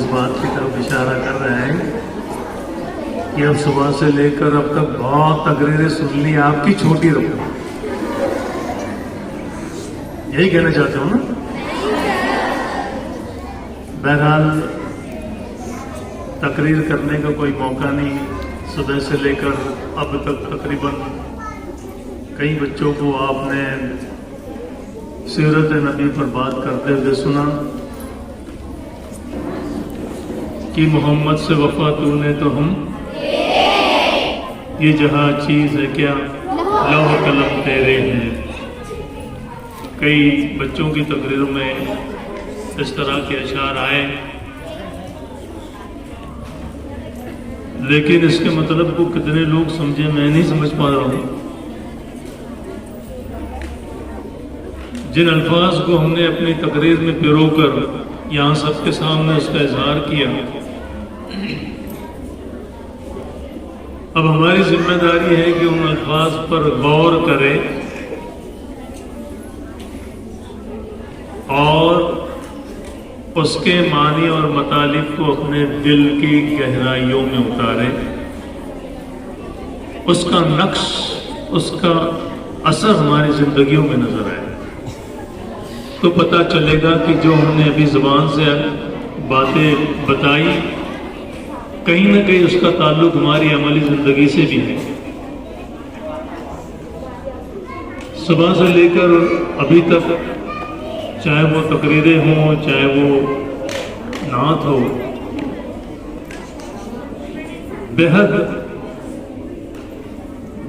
اس بات کی طرف اشارہ کر رہے ہیں کہ اب صبح سے لے کر اب تک بہت تقریریں سن لی آپ کی چھوٹی رقم، یہی کہنا چاہتے ہوں نا؟ بہرحال تقریر کرنے کا کوئی موقع نہیں، صبح سے لے کر اب تک تقریباً کئی بچوں کو آپ نے سیرت نبی پر بات کرتے ہوئے سنا کہ محمد سے وفا تو نے تو ہم، یہ جہاں چیز ہے کیا لوح قلم تیرے ہیں۔ کئی بچوں کی تقریروں میں اس طرح کے اشعار آئے، لیکن اس کے مطلب کو کتنے لوگ سمجھے میں نہیں سمجھ پا رہا ہوں۔ جن الفاظ کو ہم نے اپنی تقریر میں پرو کر یہاں سب کے سامنے اس کا اظہار کیا، اب ہماری ذمہ داری ہے کہ ان الفاظ پر غور کرے اور اس کے معنی اور مطالب کو اپنے دل کی گہرائیوں میں اتارے، اس کا نقش، اس کا اثر ہماری زندگیوں میں نظر آئے، تو پتہ چلے گا کہ جو ہم نے ابھی زبان سے باتیں بتائی کہیں نہ کہیں اس کا تعلق ہماری عملی زندگی سے بھی ہے۔ صبح سے لے کر ابھی تک چاہے وہ تقریریں ہوں، چاہے وہ نعت ہو، بہت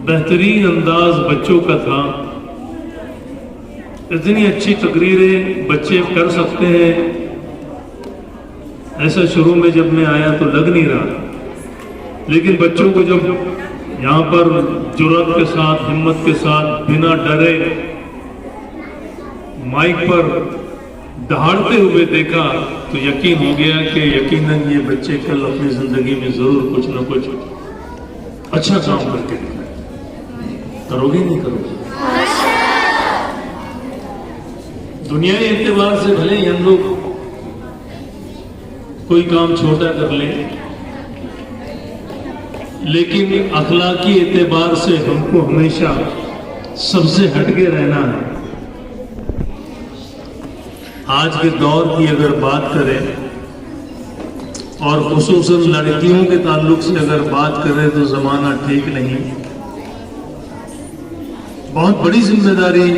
بہترین انداز بچوں کا تھا۔ اتنی اچھی تقریریں بچے کر سکتے ہیں ایسا شروع میں جب میں آیا تو لگ نہیں رہا، لیکن بچوں کو جب یہاں پر جرأت کے ساتھ، ہمت کے ساتھ، بنا ڈرے مائک پر دہاڑتے ہوئے دیکھا تو یقین ہو گیا کہ یقیناً یہ بچے کل اپنی زندگی میں ضرور کچھ نہ کچھ اچھا کام کر کے دکھائیں۔ کرو گے نہیں کرو گے؟ دنیائی اعتبار سے بھلے ہی ہم لوگ کوئی کام چھوٹا کر لیں، لیکن اخلاقی اعتبار سے ہم کو ہمیشہ سب سے ہٹ کے رہنا ہے۔ آج کے دور کی اگر بات کریں اور خصوصاً لڑکیوں کے تعلق سے اگر بات کریں تو زمانہ ٹھیک نہیں۔ بہت بڑی ذمہ داری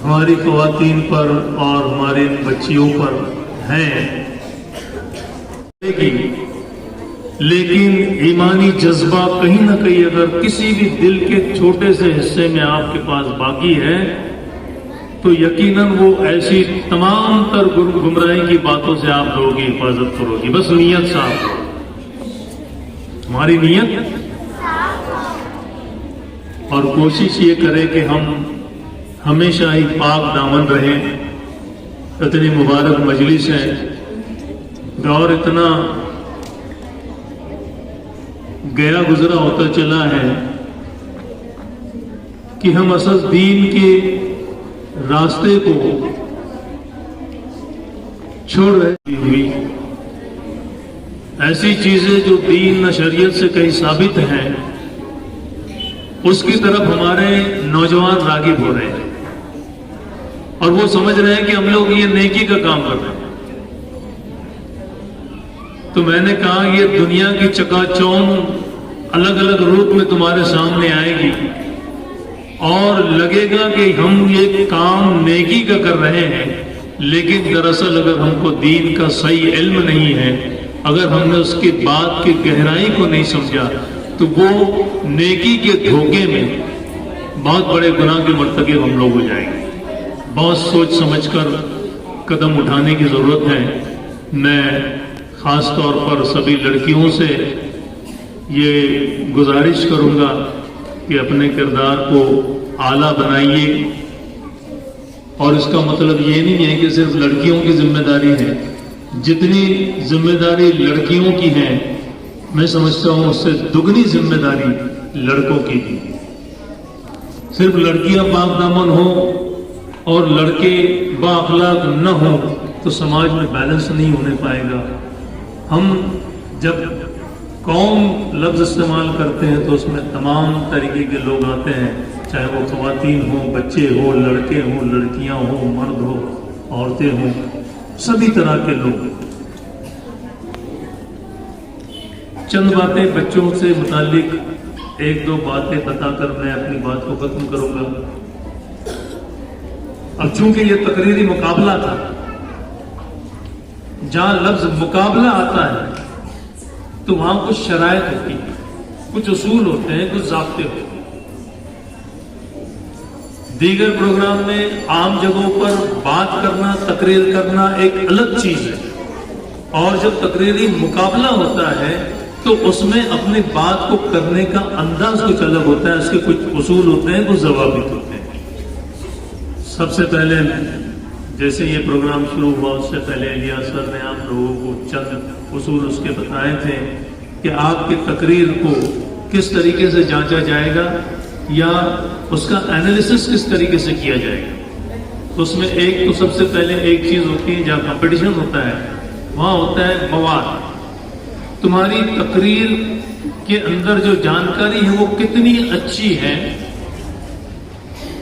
ہماری خواتین پر اور ہمارے بچیوں پر ہیں، لیکن ایمانی جذبہ کہیں نہ کہیں اگر کسی بھی دل کے چھوٹے سے حصے میں آپ کے پاس باقی ہے تو یقیناً وہ ایسی تمام تر گمراہی کی باتوں سے آپ لوگوں کی حفاظت کرو گی۔ بس نیت صاف ہو، ہماری نیت، اور کوشش یہ کرے کہ ہم ہمیشہ ہی پاک دامن رہیں۔ اتنی مبارک مجلس ہے، دور اتنا گیا گزرا ہوتا چلا ہے کہ ہم اصل دین کے راستے کو چھوڑ رہی ہوئی ایسی چیزیں جو دین نہ شریعت سے کہیں ثابت ہیں اس کی طرف ہمارے نوجوان راغب ہو رہے ہیں، اور وہ سمجھ رہے ہیں کہ ہم لوگ یہ نیکی کا کام کر رہے ہیں۔ تو میں نے کہا یہ دنیا کی چکا چوند الگ الگ روپ میں تمہارے سامنے آئے گی اور لگے گا کہ ہم یہ کام نیکی کا کر رہے ہیں، لیکن دراصل اگر ہم کو دین کا صحیح علم نہیں ہے، اگر ہم نے اس کی بات کی گہرائی کو نہیں سمجھا تو وہ نیکی کے دھوکے میں بہت بڑے گناہ کے مرتکب ہم لوگ ہو جائیں گے۔ بہت سوچ سمجھ کر قدم اٹھانے کی ضرورت ہے۔ میں خاص طور پر سبھی لڑکیوں سے یہ گزارش کروں گا کہ اپنے کردار کو اعلیٰ بنائیے، اور اس کا مطلب یہ نہیں ہے کہ صرف لڑکیوں کی ذمہ داری ہے، جتنی ذمہ داری لڑکیوں کی ہے میں سمجھتا ہوں اس سے دگنی ذمہ داری لڑکوں کی بھی۔ صرف لڑکیاں پاک دامن ہوں اور لڑکے با اخلاق نہ ہوں تو سماج میں بیلنس نہیں ہونے پائے گا، ہم جب قوم لفظ استعمال کرتے ہیں تو اس میں تمام طریقے کے لوگ آتے ہیں، چاہے وہ خواتین ہوں، بچے ہوں، لڑکے ہوں، لڑکیاں ہوں، مرد ہو، عورتیں ہوں، سبھی طرح کے لوگ۔ چند باتیں بچوں سے متعلق ایک دو باتیں بتا کر میں اپنی بات کو ختم کروں گا۔ اب چونکہ یہ تقریری مقابلہ تھا، جہاں لفظ مقابلہ آتا ہے تو وہاں کچھ شرائط ہوتی ہیں، کچھ اصول ہوتے ہیں، کچھ ضابطے ہوتے ہیں۔ دیگر پروگرام میں عام جگہوں پر بات کرنا، تقریر کرنا ایک الگ چیز ہے، اور جب تقریری مقابلہ ہوتا ہے تو اس میں اپنی بات کو کرنے کا انداز کچھ الگ ہوتا ہے، اس کے کچھ اصول ہوتے ہیں، کچھ ضوابط ہوتے ہیں۔ سب سے پہلے جیسے یہ پروگرام شروع ہوا اس سے پہلے الیاس سر نے آپ لوگوں کو چند اصول اس کے بتائے تھے کہ آپ کی تقریر کو کس طریقے سے جانچا جائے گا یا اس کا انالیسس کس طریقے سے کیا جائے گا۔ تو اس میں ایک تو سب سے پہلے ایک چیز ہوتی ہے، جہاں کمپٹیشن ہوتا ہے وہاں ہوتا ہے مواد۔ تمہاری تقریر کے اندر جو جانکاری ہے وہ کتنی اچھی ہے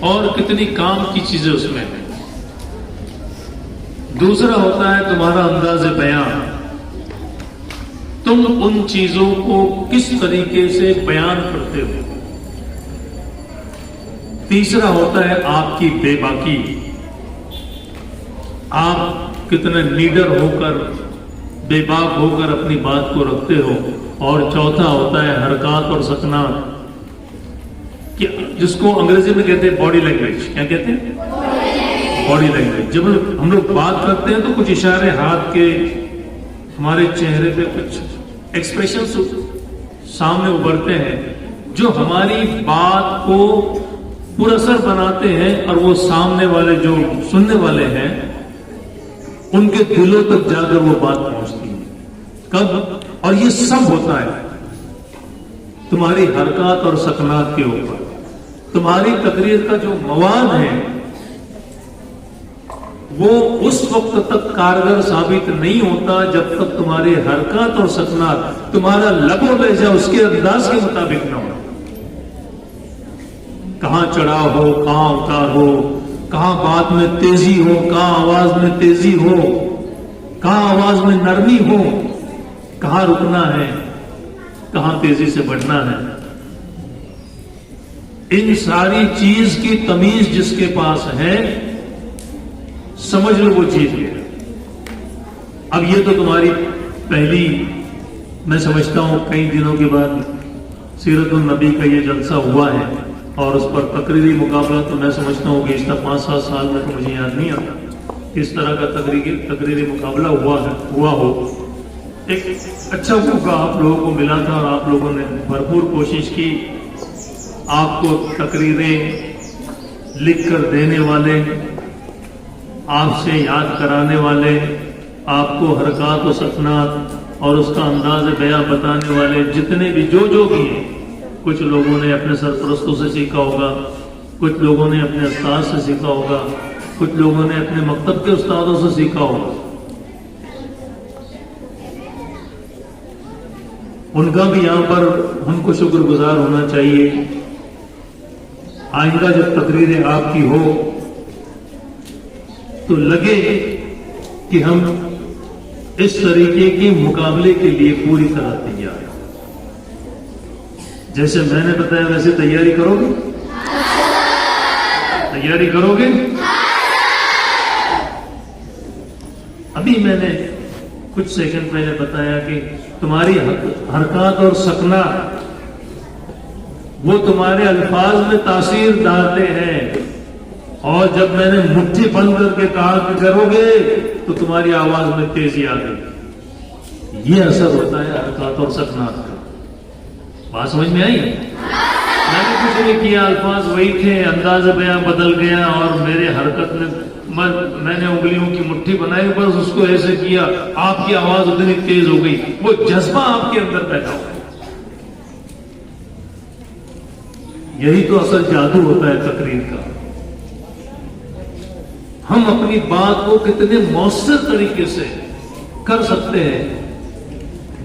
اور کتنی کام کی چیزیں اس میں ہیں۔ دوسرا ہوتا ہے تمہارا انداز بیان، تم ان چیزوں کو کس طریقے سے بیان کرتے ہو۔ تیسرا ہوتا ہے آپ کی بے باکی، آپ کتنے نیڈر ہو کر، بے باک ہو کر اپنی بات کو رکھتے ہو۔ اور چوتھا ہوتا ہے حرکات اور سکنات، جس کو انگریزی میں کہتے ہیں باڈی لینگویج۔ کیا کہتے ہیں؟ Body language. جب ہم لوگ بات کرتے ہیں تو کچھ اشارے ہاتھ کے، ہمارے چہرے پہ کچھ ایکسپریشنز سامنے ابھرتے ہیں جو ہماری بات کو پر اثر بناتے ہیں، اور وہ سامنے والے جو سننے والے ہیں ان کے دلوں تک جا کر وہ بات پہنچتی ہے۔ کب؟ اور یہ سب ہوتا ہے تمہاری حرکات اور سکنات کے اوپر۔ تمہاری تقریر کا جو مواد ہے وہ اس وقت تک کارگر ثابت نہیں ہوتا جب تک تمہاری حرکات اور سکنات، تمہارا لب و لہجہ اس کے انداز کے مطابق نہ ہو۔ کہاں چڑھاؤ ہو، کہاں اتار ہو، کہاں بات میں تیزی ہو، کہاں آواز میں تیزی ہو، کہاں آواز میں نرمی ہو، کہاں رکنا ہے، کہاں تیزی سے بڑھنا ہے۔ ان ساری چیز کی تمیز جس کے پاس ہے، سمجھ لو وہ چیز ہے۔ اب یہ تو تمہاری پہلی، میں سمجھتا ہوں کئی دنوں کے بعد سیرت النبی کا یہ جلسہ ہوا ہے، اور اس پر تقریری مقابلہ تو میں سمجھتا ہوں کہ اس طرح 5-7 سال میں تو مجھے یاد نہیں آتا اس طرح کا تقریری مقابلہ ہوا ہو۔ ایک اچھا موقع آپ لوگوں کو ملا تھا، اور آپ لوگوں نے بھرپور کوشش کی۔ آپ کو تقریریں لکھ کر دینے والے، آپ سے یاد کرانے والے، آپ کو حرکات و سکنات اور اس کا انداز بیان بتانے والے جتنے بھی جو بھی ہیں، کچھ لوگوں نے اپنے سرپرستوں سے سیکھا ہوگا، کچھ لوگوں نے اپنے استاد سے سیکھا ہوگا، کچھ لوگوں نے اپنے مکتب کے استادوں سے سیکھا ہوگا۔ ان کا بھی یہاں پر ہم کو شکر گزار ہونا چاہیے۔ آئندہ جب تقریریں آپ کی ہو تو لگے کہ ہم اس طریقے کے مقابلے کے لیے پوری طرح تیار ہیں۔ جیسے میں نے بتایا ویسے تیاری کرو گے؟ تیاری کرو گے؟ ابھی میں نے کچھ سیکنڈ پہلے بتایا کہ تمہاری حرکات اور سکنات وہ تمہارے الفاظ میں تاثیر ڈالتے ہیں، اور جب میں نے مٹھی بند کر کے کہا کہ کرو گے تو تمہاری آواز میں تیزی آ گئی۔ یہ اثر ہوتا ہے حرکات اور سکنات کا۔ بات سمجھ میں آئی؟ میں نے کچھ نہیں کیا، الفاظ وہی تھے، انداز بیان بدل گیا، اور میرے حرکت میں نے انگلیوں کی مٹھی بنائی، بس اس کو ایسے کیا، آپ کی آواز اتنی تیز ہو گئی، وہ جذبہ آپ کے اندر پیدا ہو گیا۔ یہی تو اصل جادو ہوتا ہے تقریر کا۔ ہم اپنی بات کو کتنے مؤثر طریقے سے کر سکتے ہیں،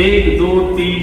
1, 2, 3